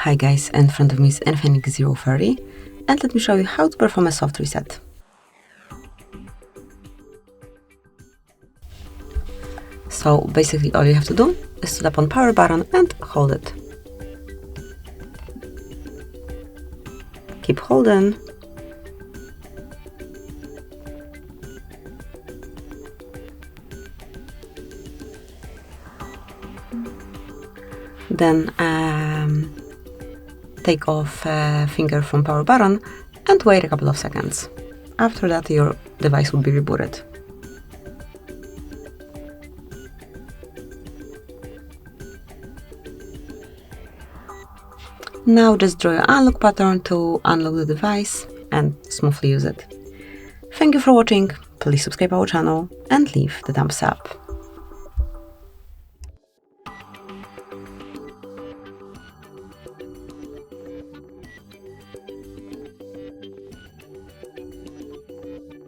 Hi guys, in front of me is INFINIX Zero 30, and let me show you how to perform a soft reset. So basically all you have to do is to tap on power button and hold it. Keep holding. Then take off a finger from power button and wait a couple of seconds. After that, your device will be rebooted. Now just draw your unlock pattern to unlock the device and smoothly use it. Thank you for watching, please subscribe our channel and leave the thumbs up.